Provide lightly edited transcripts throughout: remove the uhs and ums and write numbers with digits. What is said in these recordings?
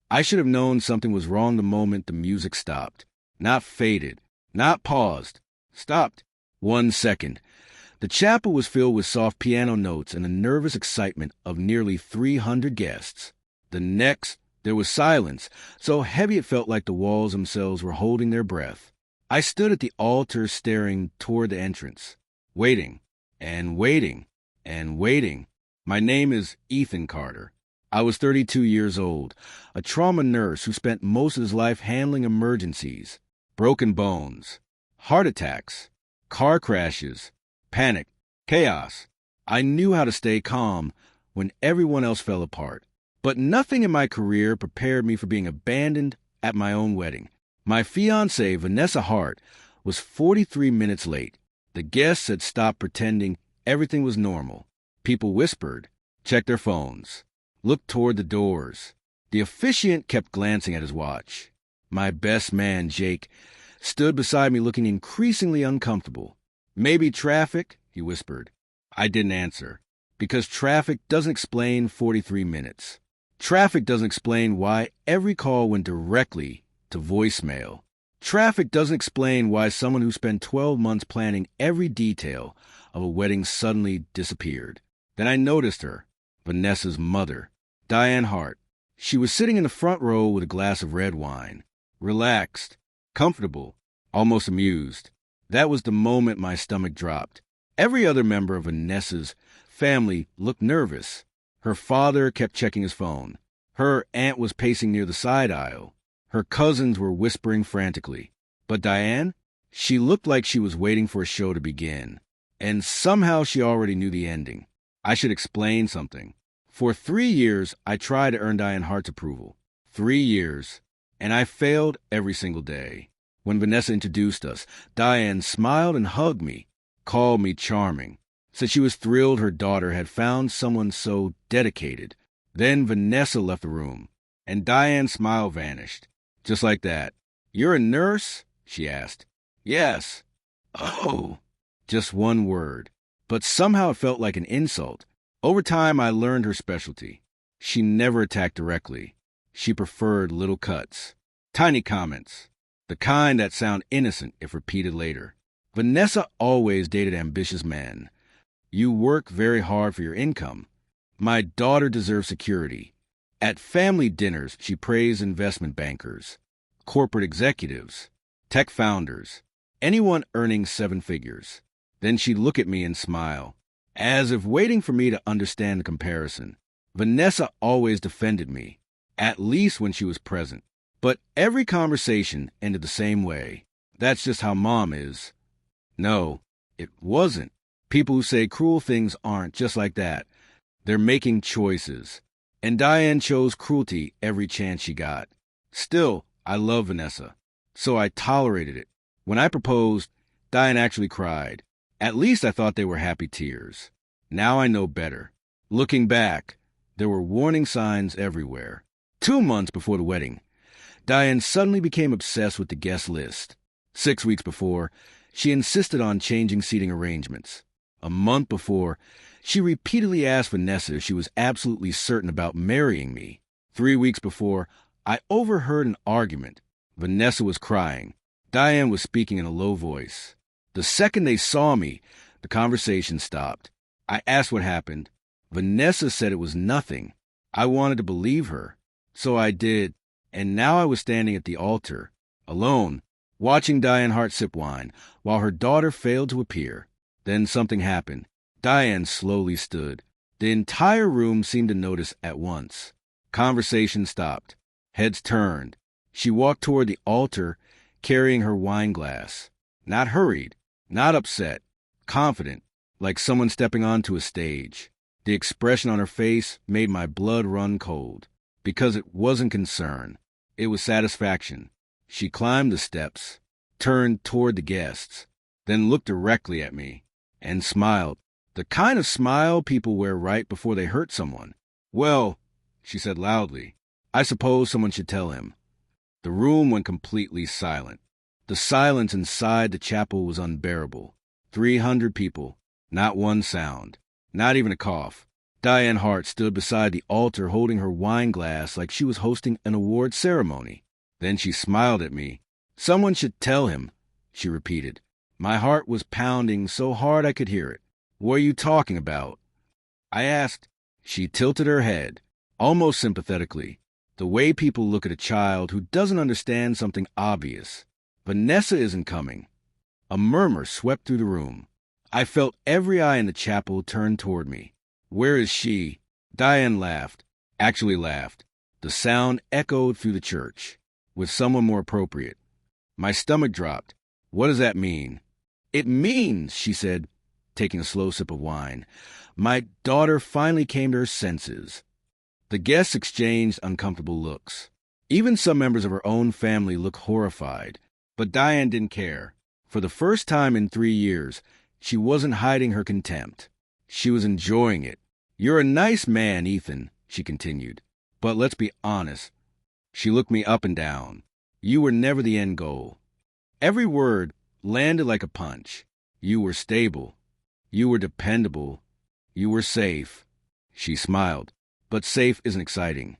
I should have known something was wrong the moment the music stopped. Not faded, not paused. Stopped. 1 second. The chapel was filled with soft piano notes and the nervous excitement of nearly 300 guests. The next, there was silence, so heavy it felt like the walls themselves were holding their breath. I stood at the altar staring toward the entrance, waiting, and waiting, and waiting. My name is Ethan Carter. I was 32 years old, a trauma nurse who spent most of his life handling emergencies, broken bones, heart attacks, car crashes, panic, chaos. I knew how to stay calm when everyone else fell apart. But nothing in my career prepared me for being abandoned at my own wedding. My fiancée, Vanessa Hart, was 43 minutes late. The guests had stopped pretending everything was normal. People whispered, checked their phones, looked toward the doors. The officiant kept glancing at his watch. My best man, Jake, stood beside me looking increasingly uncomfortable. Maybe traffic, he whispered. I didn't answer, because traffic doesn't explain 43 minutes. Traffic doesn't explain why every call went directly to voicemail. Traffic doesn't explain why someone who spent 12 months planning every detail of a wedding suddenly disappeared. Then I noticed her, Vanessa's mother, Diane Hart. She was sitting in the front row with a glass of red wine, relaxed, comfortable, almost amused. That was the moment my stomach dropped. Every other member of Vanessa's family looked nervous. Her father kept checking his phone. Her aunt was pacing near the side aisle. Her cousins were whispering frantically. But Diane? She looked like she was waiting for a show to begin. And somehow she already knew the ending. I should explain something. For 3 years, I tried to earn Diane Hart's approval. 3 years. And I failed every single day. When Vanessa introduced us, Diane smiled and hugged me, called me charming, said she was thrilled her daughter had found someone so dedicated. Then Vanessa left the room, and Diane's smile vanished. Just like that. "You're a nurse?" she asked. "Yes." "Oh." Just one word. But somehow it felt like an insult. Over time, I learned her specialty. She never attacked directly. She preferred little cuts, tiny comments, the kind that sound innocent if repeated later. Vanessa always dated ambitious men. "You work very hard for your income. My daughter deserves security." At family dinners, she praised investment bankers, corporate executives, tech founders, anyone earning 7 figures. Then she'd look at me and smile, as if waiting for me to understand the comparison. Vanessa always defended me, at least when she was present. But every conversation ended the same way. "That's just how Mom is." No, it wasn't. People who say cruel things aren't just like that. They're making choices. And Diane chose cruelty every chance she got. Still, I love Vanessa, so I tolerated it. When I proposed, Diane actually cried. At least I thought they were happy tears. Now I know better. Looking back, there were warning signs everywhere. 2 months before the wedding, Diane suddenly became obsessed with the guest list. 6 weeks before, she insisted on changing seating arrangements. A month before, she repeatedly asked Vanessa if she was absolutely certain about marrying me. 3 weeks before, I overheard an argument. Vanessa was crying. Diane was speaking in a low voice. The second they saw me, the conversation stopped. I asked what happened. Vanessa said it was nothing. I wanted to believe her. So I did, and now I was standing at the altar, alone, watching Diane Hart sip wine, while her daughter failed to appear. Then something happened. Diane slowly stood. The entire room seemed to notice at once. Conversation stopped. Heads turned. She walked toward the altar, carrying her wine glass. Not hurried, not upset, confident, like someone stepping onto a stage. The expression on her face made my blood run cold, because it wasn't concern. It was satisfaction. She climbed the steps, turned toward the guests, then looked directly at me, and smiled. The kind of smile people wear right before they hurt someone. "Well," she said loudly, "I suppose someone should tell him." The room went completely silent. The silence inside the chapel was unbearable. 300 people, not one sound, not even a cough. Diane Hart stood beside the altar holding her wine glass like she was hosting an award ceremony. Then she smiled at me. "Someone should tell him," she repeated. My heart was pounding so hard I could hear it. "What are you talking about?" I asked. She tilted her head, almost sympathetically, the way people look at a child who doesn't understand something obvious. "Vanessa isn't coming." A murmur swept through the room. I felt every eye in the chapel turn toward me. "Where is she?" Diane laughed. Actually laughed. The sound echoed through the church. "With someone more appropriate." My stomach dropped. "What does that mean?" "It means," she said, taking a slow sip of wine, "my daughter finally came to her senses." The guests exchanged uncomfortable looks. Even some members of her own family looked horrified. But Diane didn't care. For the first time in 3 years, she wasn't hiding her contempt. She was enjoying it. "You're a nice man, Ethan," she continued. "But let's be honest." She looked me up and down. "You were never the end goal." Every word landed like a punch. "You were stable. You were dependable. You were safe." She smiled. "But safe isn't exciting."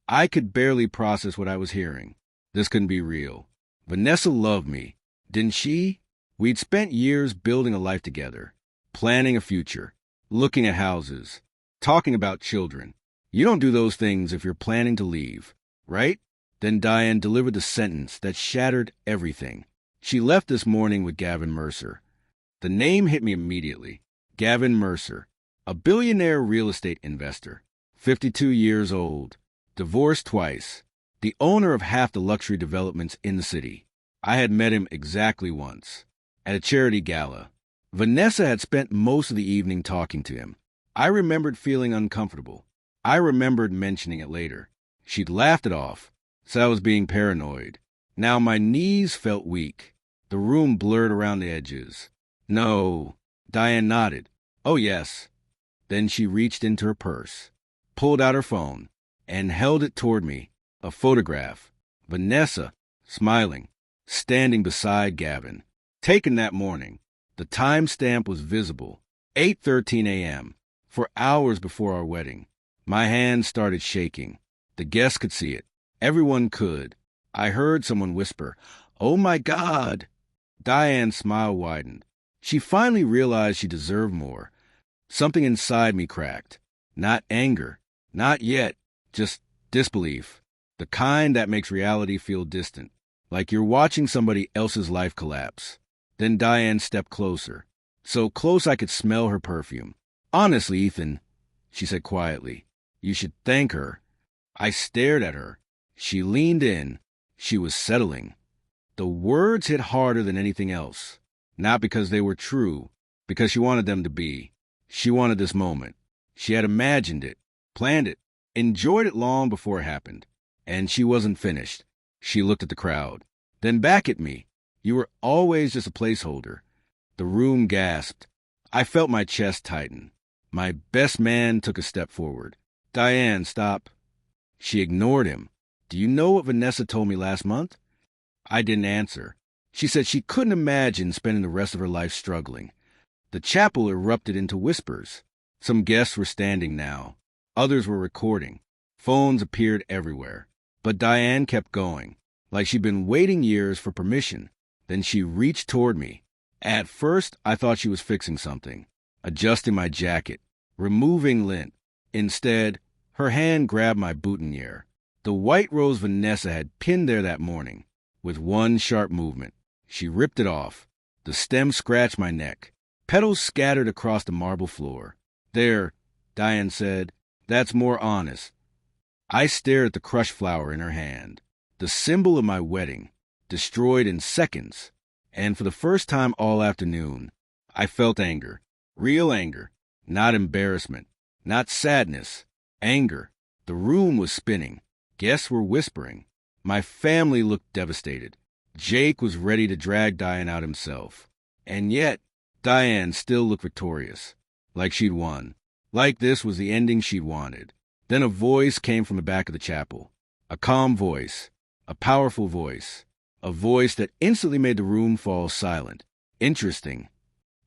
I could barely process what I was hearing. This couldn't be real. Vanessa loved me, didn't she? We'd spent years building a life together, planning a future, looking at houses, talking about children. You don't do those things if you're planning to leave, right? Then Diane delivered the sentence that shattered everything. "She left this morning with Gavin Mercer." The name hit me immediately. Gavin Mercer, a billionaire real estate investor, 52 years old, divorced twice, the owner of half the luxury developments in the city. I had met him exactly once, at a charity gala. Vanessa had spent most of the evening talking to him. I remembered feeling uncomfortable. I remembered mentioning it later. She'd laughed it off, said I was being paranoid. Now my knees felt weak. The room blurred around the edges. "No." Diane nodded. "Oh, yes." Then she reached into her purse, pulled out her phone, and held it toward me. A photograph. Vanessa, smiling, standing beside Gavin. Taken that morning. The timestamp was visible. 8:13 a.m., for hours before our wedding. My hands started shaking. The guests could see it. Everyone could. I heard someone whisper, "Oh my God!" Diane's smile widened. She finally realized she deserved more. Something inside me cracked. Not anger. Not yet. Just disbelief. The kind that makes reality feel distant. Like you're watching somebody else's life collapse. Then Diane stepped closer. So close I could smell her perfume. "Honestly, Ethan," she said quietly, "you should thank her." I stared at her. She leaned in. She was settling. The words hit harder than anything else. Not because they were true, because she wanted them to be. She wanted this moment. She had imagined it, planned it, enjoyed it long before it happened. And she wasn't finished. She looked at the crowd, then back at me. "You were always just a placeholder." The room gasped. I felt my chest tighten. My best man took a step forward. "Diane, stop." She ignored him. "Do you know what Vanessa told me last month?" I didn't answer. She said she couldn't imagine spending the rest of her life struggling. The chapel erupted into whispers. Some guests were standing now. Others were recording. Phones appeared everywhere. But Diane kept going, like she'd been waiting years for permission. Then she reached toward me. At first, I thought she was fixing something, adjusting my jacket, removing lint. Instead, her hand grabbed my boutonniere, the white rose Vanessa had pinned there that morning. With one sharp movement, she ripped it off. The stem scratched my neck. Petals scattered across the marble floor. "There," Diane said, "that's more honest." I stared at the crushed flower in her hand, the symbol of my wedding, destroyed in seconds. And for the first time all afternoon, I felt anger. Real anger. Not embarrassment. Not sadness. Anger. The room was spinning. Guests were whispering. My family looked devastated. Jake was ready to drag Diane out himself. And yet, Diane still looked victorious. Like she'd won. Like this was the ending she'd wanted. Then a voice came from the back of the chapel. A calm voice. A powerful voice. A voice that instantly made the room fall silent. Interesting.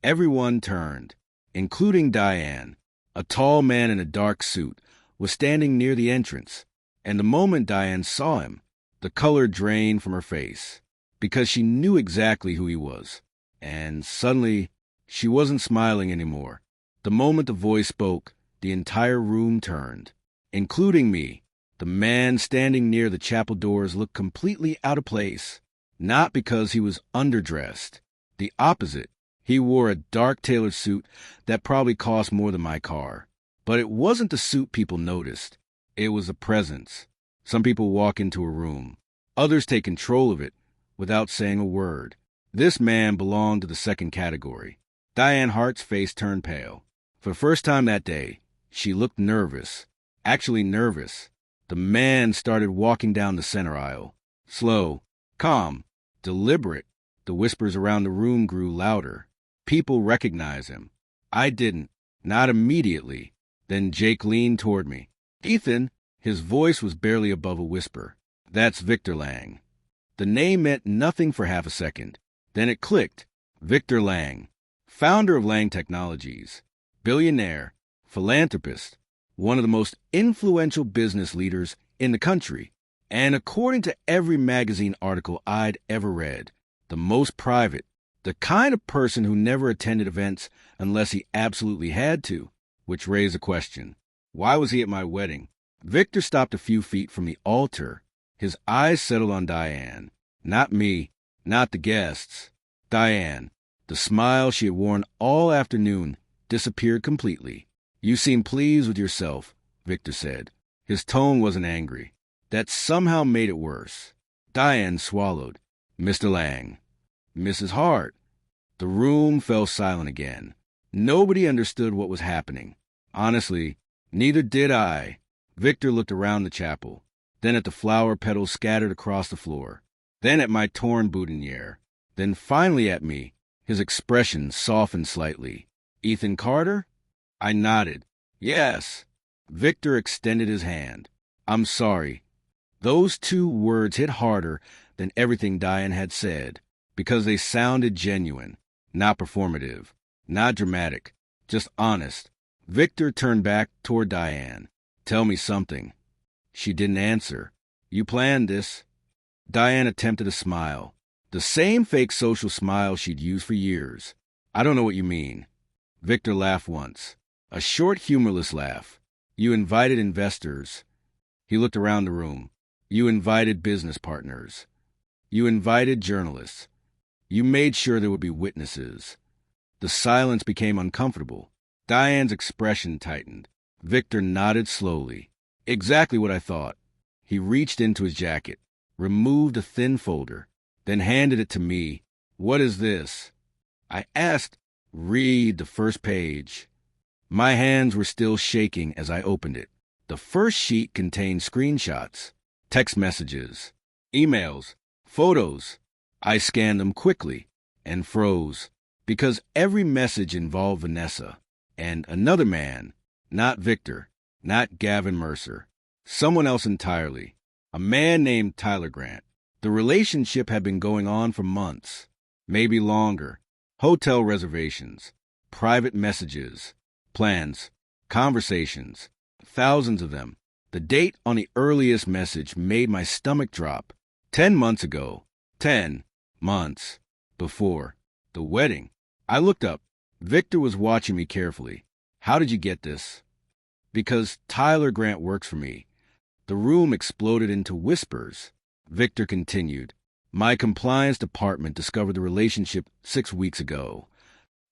Everyone turned, including Diane. A tall man in a dark suit was standing near the entrance, and the moment Diane saw him, the color drained from her face, because she knew exactly who he was. And suddenly, she wasn't smiling anymore. The moment the voice spoke, the entire room turned, including me. The man standing near the chapel doors looked completely out of place, not because he was underdressed. The opposite. He wore a dark tailored suit that probably cost more than my car. But it wasn't the suit people noticed. It was a presence. Some people walk into a room. Others take control of it without saying a word. This man belonged to the second category. Diane Hart's face turned pale. For the first time that day, she looked nervous. Actually nervous. The man started walking down the center aisle. Slow, calm, deliberate. The whispers around the room grew louder. People recognized him. I didn't. Not immediately. Then Jake leaned toward me. Ethan, his voice was barely above a whisper. That's Victor Lang. The name meant nothing for half a second. Then it clicked. Victor Lang, founder of Lang Technologies, billionaire, philanthropist, one of the most influential business leaders in the country, and according to every magazine article I'd ever read, the most private, the kind of person who never attended events unless he absolutely had to, which raised a question. Why was he at my wedding? Victor stopped a few feet from the altar. His eyes settled on Diane. Not me, not the guests. Diane. The smile she had worn all afternoon disappeared completely. You seem pleased with yourself, Victor said. His tone wasn't angry. That somehow made it worse. Diane swallowed. Mr. Lang. Mrs. Hart. The room fell silent again. Nobody understood what was happening. Honestly, neither did I. Victor looked around the chapel, then at the flower petals scattered across the floor, then at my torn boutonniere, then finally at me. His expression softened slightly. Ethan Carter? I nodded. Yes. Victor extended his hand. I'm sorry. Those two words hit harder than everything Diane had said, because they sounded genuine, not performative, not dramatic, just honest. Victor turned back toward Diane. Tell me something. She didn't answer. You planned this? Diane attempted a smile. The same fake social smile she'd used for years. I don't know what you mean. Victor laughed once. A short, humorless laugh. You invited investors. He looked around the room. You invited business partners. You invited journalists. You made sure there would be witnesses. The silence became uncomfortable. Diane's expression tightened. Victor nodded slowly. Exactly what I thought. He reached into his jacket, removed a thin folder, then handed it to me. What is this? I asked. Read the first page. My hands were still shaking as I opened it. The first sheet contained screenshots, text messages, emails, photos. I scanned them quickly and froze, because every message involved Vanessa and another man, not Victor, not Gavin Mercer, someone else entirely, a man named Tyler Grant. The relationship had been going on for months, maybe longer. Hotel reservations, private messages, plans, conversations, thousands of them. The date on the earliest message made my stomach drop. 10 months ago. 10 months before the wedding. I looked up. Victor was watching me carefully. How did you get this? Because Tyler Grant works for me. The room exploded into whispers. Victor continued. My compliance department discovered the relationship 6 weeks ago.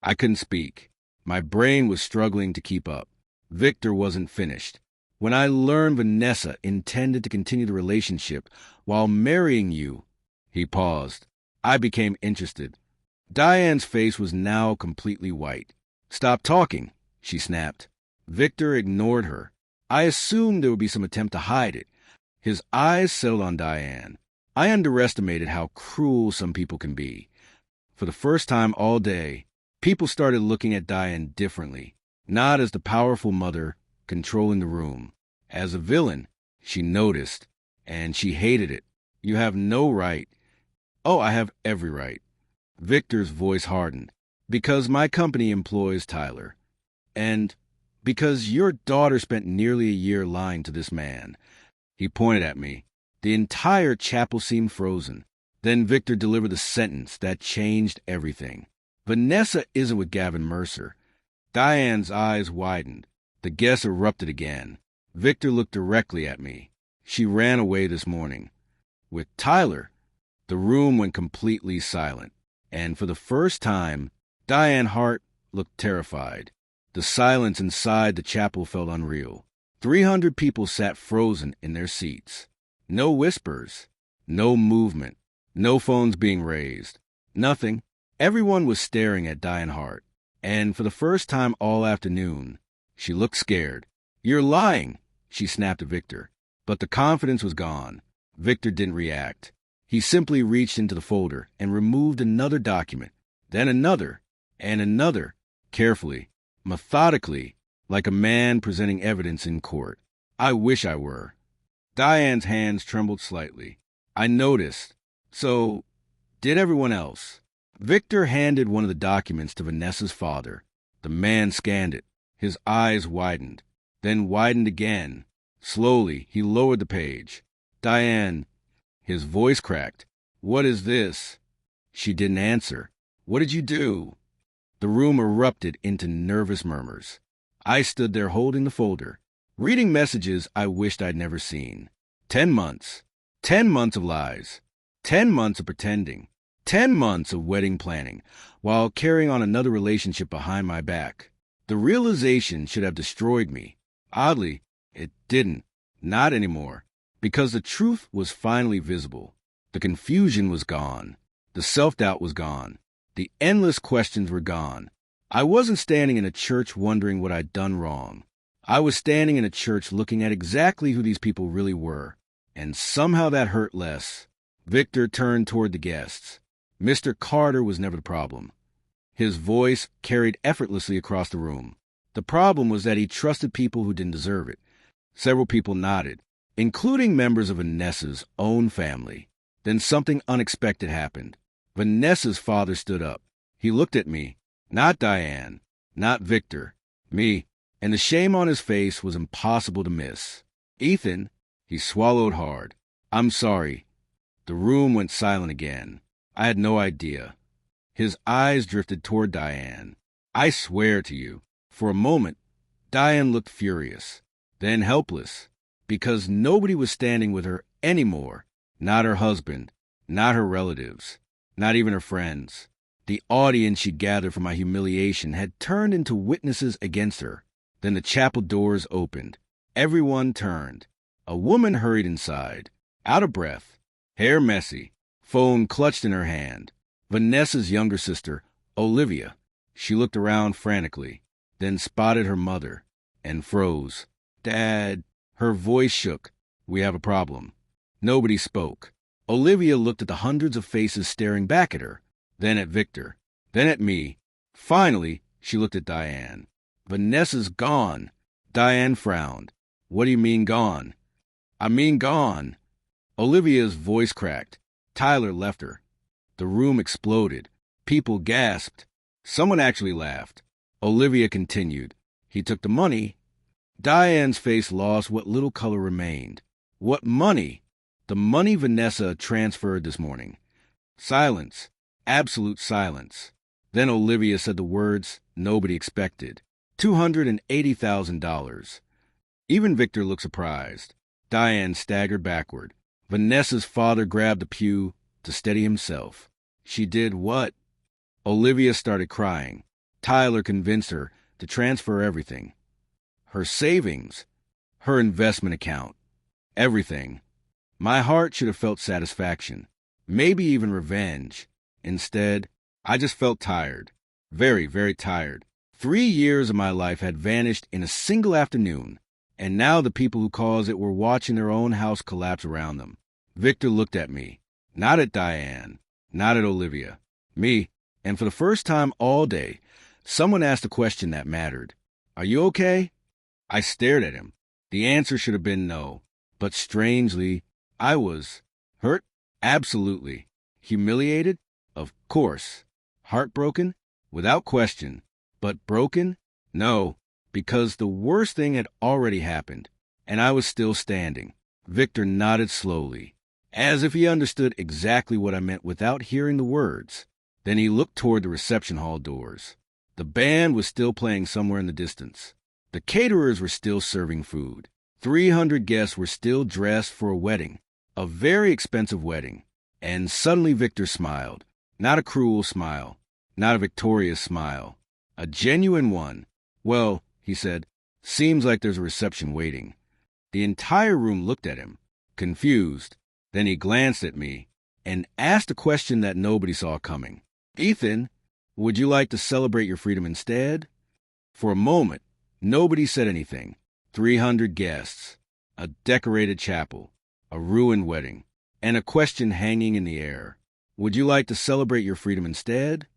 I couldn't speak. My brain was struggling to keep up. Victor wasn't finished. When I learned Vanessa intended to continue the relationship while marrying you, he paused. I became interested. Diane's face was now completely white. Stop talking, she snapped. Victor ignored her. I assumed there would be some attempt to hide it. His eyes settled on Diane. I underestimated how cruel some people can be. For the first time all day, people started looking at Diane differently, not as the powerful mother controlling the room. As a villain, she noticed, and she hated it. You have no right. Oh, I have every right. Victor's voice hardened. Because my company employs Tyler. And Because your daughter spent nearly a year lying to this man. He pointed at me. The entire chapel seemed frozen. Then Victor delivered the sentence that changed everything. Vanessa isn't with Gavin Mercer. Diane's eyes widened. The guests erupted again. Victor looked directly at me. She ran away this morning. With Tyler. The room went completely silent. And for the first time, Diane Hart looked terrified. The silence inside the chapel felt unreal. 300 people sat frozen in their seats. No whispers. No movement. No phones being raised. Nothing. Everyone was staring at Diane Hart. And for the first time all afternoon, she looked scared. "You're lying," she snapped at Victor. But the confidence was gone. Victor didn't react. He simply reached into the folder and removed another document, then another, and another, carefully, methodically, like a man presenting evidence in court. I wish I were. Diane's hands trembled slightly. I noticed. So, did everyone else? Victor handed one of the documents to Vanessa's father. The man scanned it. His eyes widened, then widened again. Slowly, he lowered the page. "Diane," his voice cracked. "What is this?" She didn't answer. "What did you do?" The room erupted into nervous murmurs. I stood there holding the folder, reading messages I wished I'd never seen. 10 months. 10 months of lies. 10 months of pretending. 10 months of wedding planning, while carrying on another relationship behind my back. The realization should have destroyed me. Oddly, it didn't. Not anymore. Because the truth was finally visible. The confusion was gone. The self-doubt was gone. The endless questions were gone. I wasn't standing in a church wondering what I'd done wrong. I was standing in a church looking at exactly who these people really were. And somehow that hurt less. Victor turned toward the guests. Mr. Carter was never the problem. His voice carried effortlessly across the room. The problem was that he trusted people who didn't deserve it. Several people nodded, including members of Vanessa's own family. Then something unexpected happened. Vanessa's father stood up. He looked at me. Not Diane. Not Victor. Me. And the shame on his face was impossible to miss. "Ethan," he swallowed hard. "I'm sorry." The room went silent again. I had no idea. His eyes drifted toward Diane. "I swear to you." For a moment, Diane looked furious, then helpless, because nobody was standing with her anymore. Not her husband, not her relatives, not even her friends. The audience she gathered for my humiliation had turned into witnesses against her. Then the chapel doors opened. Everyone turned. A woman hurried inside, out of breath, hair messy, phone clutched in her hand. Vanessa's younger sister, Olivia. She looked around frantically, then spotted her mother, and froze. "Dad." Her voice shook. "We have a problem." Nobody spoke. Olivia looked at the hundreds of faces staring back at her, then at Victor, then at me. Finally, she looked at Diane. "Vanessa's gone." Diane frowned. "What do you mean gone?" "I mean gone." Olivia's voice cracked. "Tyler left her." The room exploded. People gasped. Someone actually laughed. Olivia continued. "He took the money." Diane's face lost what little color remained. "What money?" "The money Vanessa transferred this morning." Silence. Absolute silence. Then Olivia said the words nobody expected. $280,000. Even Victor looked surprised. Diane staggered backward. Vanessa's father grabbed the pew to steady himself. "She did what?" Olivia started crying. Tyler convinced her to transfer everything. Her savings. Her investment account. Everything. My heart should have felt satisfaction. Maybe even revenge. Instead, I just felt tired. Very, very tired. 3 years of my life had vanished in a single afternoon, and now the people who caused it were watching their own house collapse around them. Victor looked at me. Not at Diane. Not at Olivia. Me. And for the first time all day, someone asked a question that mattered. "Are you okay?" I stared at him. The answer should have been no. But strangely, I was. Hurt? Absolutely. Humiliated? Of course. Heartbroken? Without question. But broken? No. because the worst thing had already happened, and I was still standing. Victor nodded slowly, as if he understood exactly what I meant without hearing the words. Then he looked toward the reception hall doors. The band was still playing somewhere in the distance. The caterers were still serving food. 300 guests were still dressed for a wedding, a very expensive wedding. And suddenly Victor smiled. Not a cruel smile, not a victorious smile, a genuine one. "Well," he said, "seems like there's a reception waiting." The entire room looked at him, confused. Then he glanced at me and asked a question that nobody saw coming. "Ethan, would you like to celebrate your freedom instead?" For a moment, nobody said anything. 300 guests, a decorated chapel, a ruined wedding, and a question hanging in the air. "Would you like to celebrate your freedom instead?"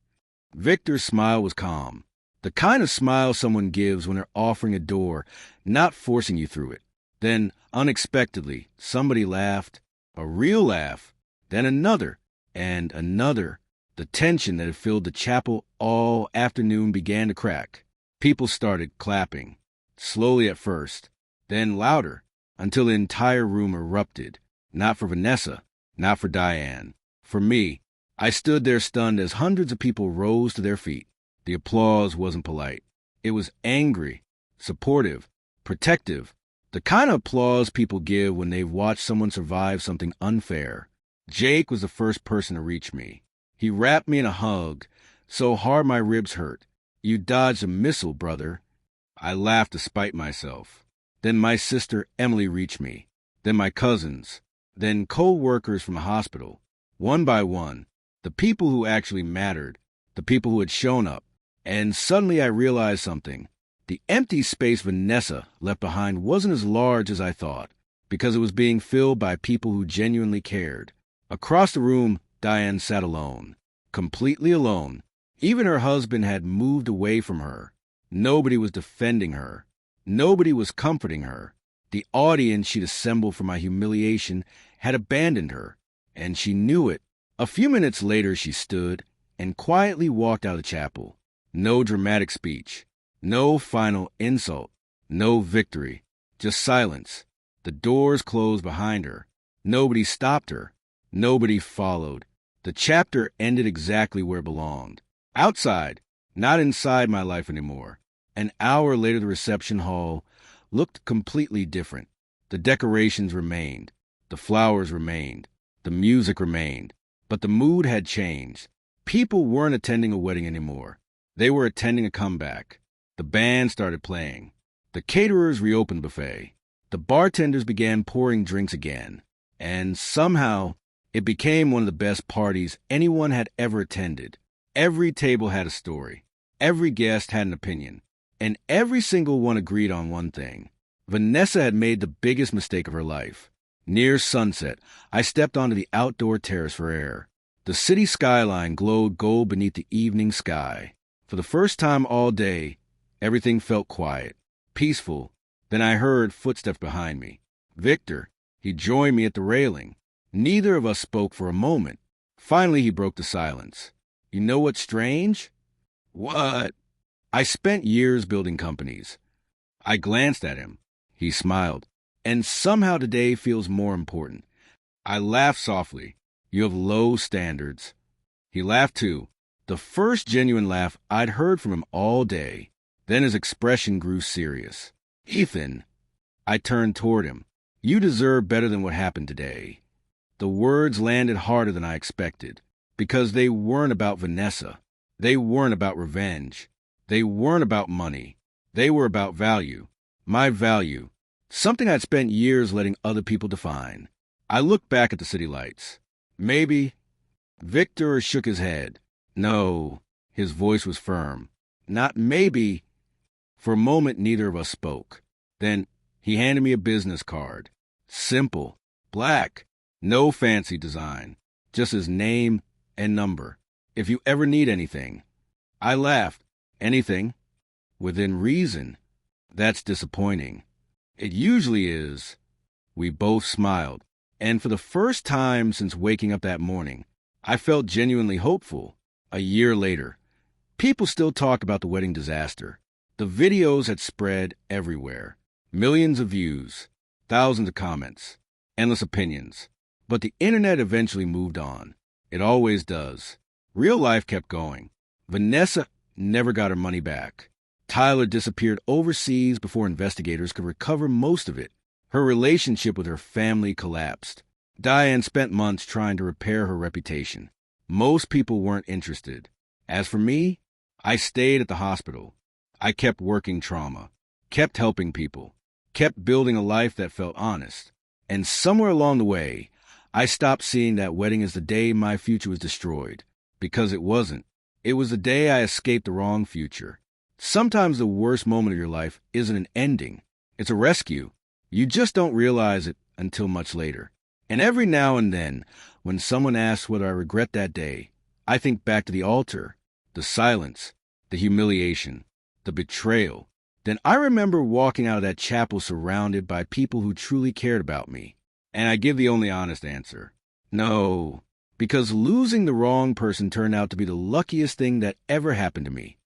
Victor's smile was calm, the kind of smile someone gives when they're offering a door, not forcing you through it. Then, unexpectedly, somebody laughed, a real laugh, then another, and another. The tension that had filled the chapel all afternoon began to crack. People started clapping, slowly at first, then louder, until the entire room erupted. Not for Vanessa, not for Diane. For me. I stood there stunned as hundreds of people rose to their feet. The applause wasn't polite. It was angry, supportive, protective, the kind of applause people give when they've watched someone survive something unfair. Jake was the first person to reach me. He wrapped me in a hug, so hard my ribs hurt. "You dodged a missile, brother." I laughed to spite myself. Then my sister Emily reached me. Then my cousins. Then co-workers from the hospital. One by one, the people who actually mattered, the people who had shown up. And suddenly I realized something. The empty space Vanessa left behind wasn't as large as I thought, because it was being filled by people who genuinely cared. Across the room, Diane sat alone, completely alone. Even her husband had moved away from her. Nobody was defending her. Nobody was comforting her. The audience she'd assembled for my humiliation had abandoned her, and she knew it. A few minutes later, she stood and quietly walked out of the chapel. No dramatic speech, no final insult, no victory, just silence. The doors closed behind her. Nobody stopped her. Nobody followed. The chapter ended exactly where it belonged. Outside, not inside my life anymore. An hour later, the reception hall looked completely different. The decorations remained. The flowers remained. The music remained. But the mood had changed. People weren't attending a wedding anymore. They were attending a comeback. The band started playing. The caterers reopened the buffet. The bartenders began pouring drinks again. And somehow, it became one of the best parties anyone had ever attended. Every table had a story. Every guest had an opinion. And every single one agreed on one thing. Vanessa had made the biggest mistake of her life. Near sunset, I stepped onto the outdoor terrace for air. The city skyline glowed gold beneath the evening sky. For the first time all day, everything felt quiet, peaceful. Then I heard footsteps behind me. Victor, he joined me at the railing. Neither of us spoke for a moment. Finally, he broke the silence. "You know what's strange?" "What?" "I spent years building companies." I glanced at him. He smiled. "And somehow today feels more important." I laughed softly. "You have low standards." He laughed too. The first genuine laugh I'd heard from him all day. Then his expression grew serious. "Ethan," I turned toward him, "you deserve better than what happened today." The words landed harder than I expected, because they weren't about Vanessa. They weren't about revenge. They weren't about money. They were about value. My value. Something I'd spent years letting other people define. I looked back at the city lights. "Maybe." Victor shook his head. "No." His voice was firm. "Not maybe." For a moment, neither of us spoke. Then he handed me a business card. Simple. Black. No fancy design. Just his name and number. "If you ever need anything." I laughed. "Anything?" "Within reason." "That's disappointing." "It usually is." We both smiled. And for the first time since waking up that morning, I felt genuinely hopeful. A year later, people still talked about the wedding disaster. The videos had spread everywhere. Millions of views, thousands of comments, endless opinions. But the internet eventually moved on. It always does. Real life kept going. Vanessa never got her money back. Tyler disappeared overseas before investigators could recover most of it. Her relationship with her family collapsed. Diane spent months trying to repair her reputation. Most people weren't interested. As for me, I stayed at the hospital. I kept working trauma, kept helping people, kept building a life that felt honest. And somewhere along the way, I stopped seeing that wedding as the day my future was destroyed. Because it wasn't. It was the day I escaped the wrong future. Sometimes the worst moment of your life isn't an ending. It's a rescue. You just don't realize it until much later. And every now and then, when someone asks whether I regret that day, I think back to the altar, the silence, the humiliation, the betrayal. Then I remember walking out of that chapel surrounded by people who truly cared about me. And I give the only honest answer. No, because losing the wrong person turned out to be the luckiest thing that ever happened to me.